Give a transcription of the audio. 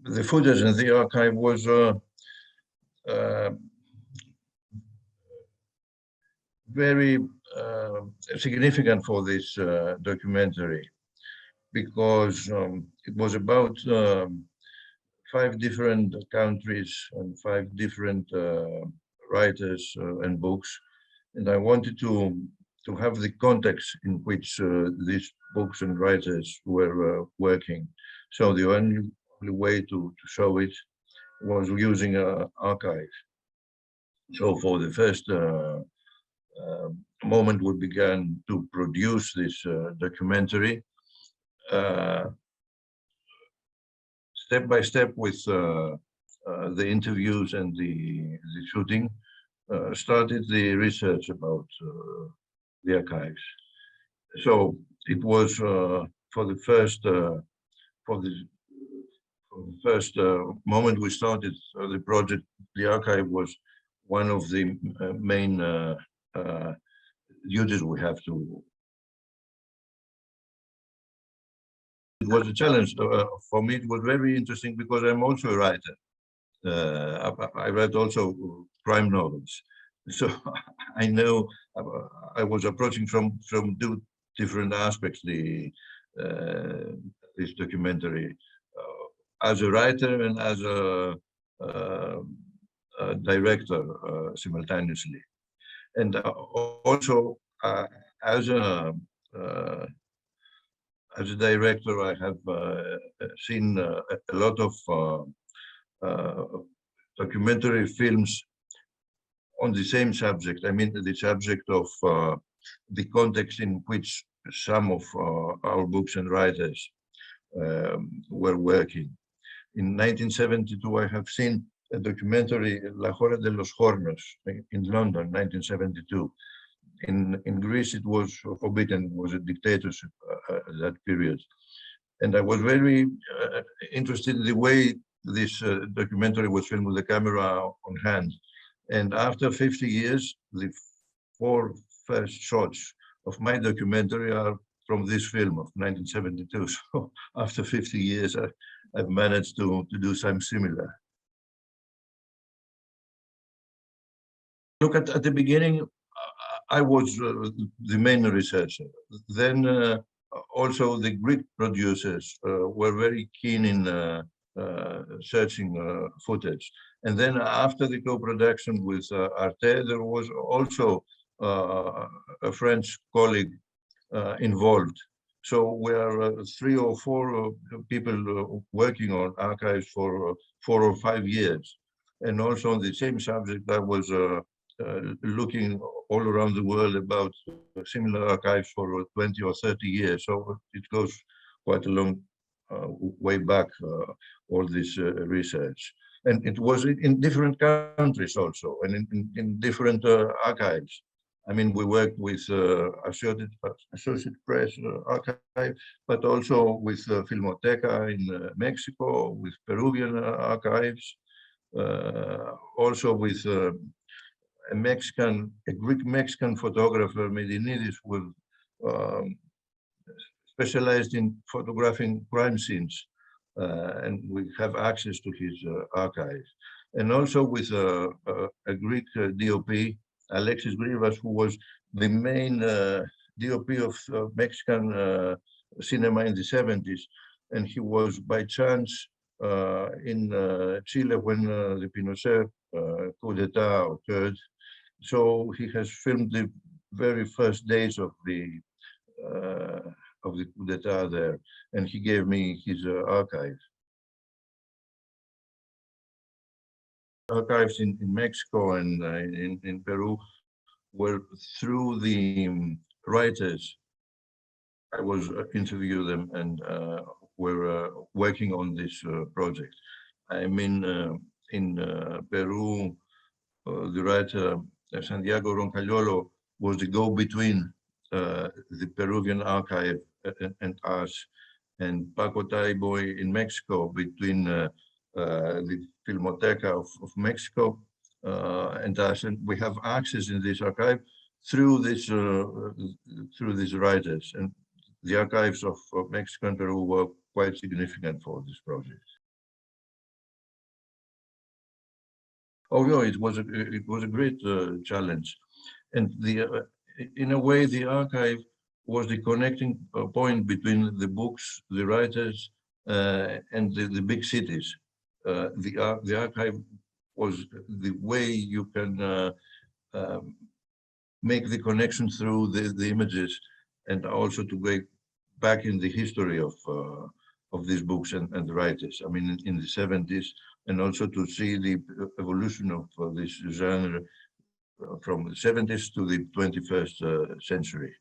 the footage in the archive was uh, very significant for this documentary, because it was about 5 different countries and 5 different writers and books, and I wanted to have the context in which these books and writers were working. So the only way to show it was using an archive. So for the first moment we began to produce this documentary, step by step, with the interviews and the shooting, started the research about the archives. So it was for the first moment we started the project. The archive was one of the main duties we have to. It was a challenge for me. It was very interesting because I'm also a writer. I read also crime novels, so I know I was approaching from 2 different aspects this documentary, as a writer and as a director simultaneously, and also as a director. I have seen a lot of documentary films on the same subject. I mean, the subject of the context in which some of our books and writers were working. In 1972, I have seen a documentary, La Hora de los Hornos, in London, 1972. In Greece, it was forbidden. It was a dictatorship at that period. And I was very interested in the way this documentary was filmed with the camera on hand. And after 50 years, the 4 first shots of my documentary are from this film of 1972. So after 50 years, I've managed to do something similar. Look, at the beginning, I was the main researcher. Then also the Greek producers were very keen in searching footage. And then after the co-production with Arte, there was also a French colleague involved. So we are 3 or 4 people working on archives for 4 or 5 years. And also on the same subject, I was looking all around the world about similar archives for 20 or 30 years. So it goes quite a long way back, all this research. And it was in different countries also, and in different archives. I mean, we worked with Associated Press archive, but also with Filmoteca in Mexico, with Peruvian archives, also with a Greek Mexican photographer, Medinidis, who specialized in photographing crime scenes, and we have access to his archive. And also with a Greek DOP, Alexis Grivas, who was the main DOP of Mexican cinema in the 70s. And he was by chance in Chile when the Pinochet coup d'etat occurred. So he has filmed the very first days of the coup d'etat there, and he gave me his archive. Archives in Mexico and in Peru were through the writers. I was interviewing them and were working on this project. I mean, in Peru, the writer Santiago Roncaliolo was the go-between the Peruvian archive and us, and Paco Taiboy in Mexico between the Filmoteca of Mexico and us, and we have access in this archive through these writers, and the archives of Mexico and Peru were quite significant for this project. Oh, no, it was a great challenge, and in a way, the archive was the connecting point between the books, the writers, and the big cities. The archive was the way you can um, make the connection through the images, and also to go back in the history of these books and writers. I mean, in the 70s, and also to see the evolution of this genre from the 70s to the 21st century.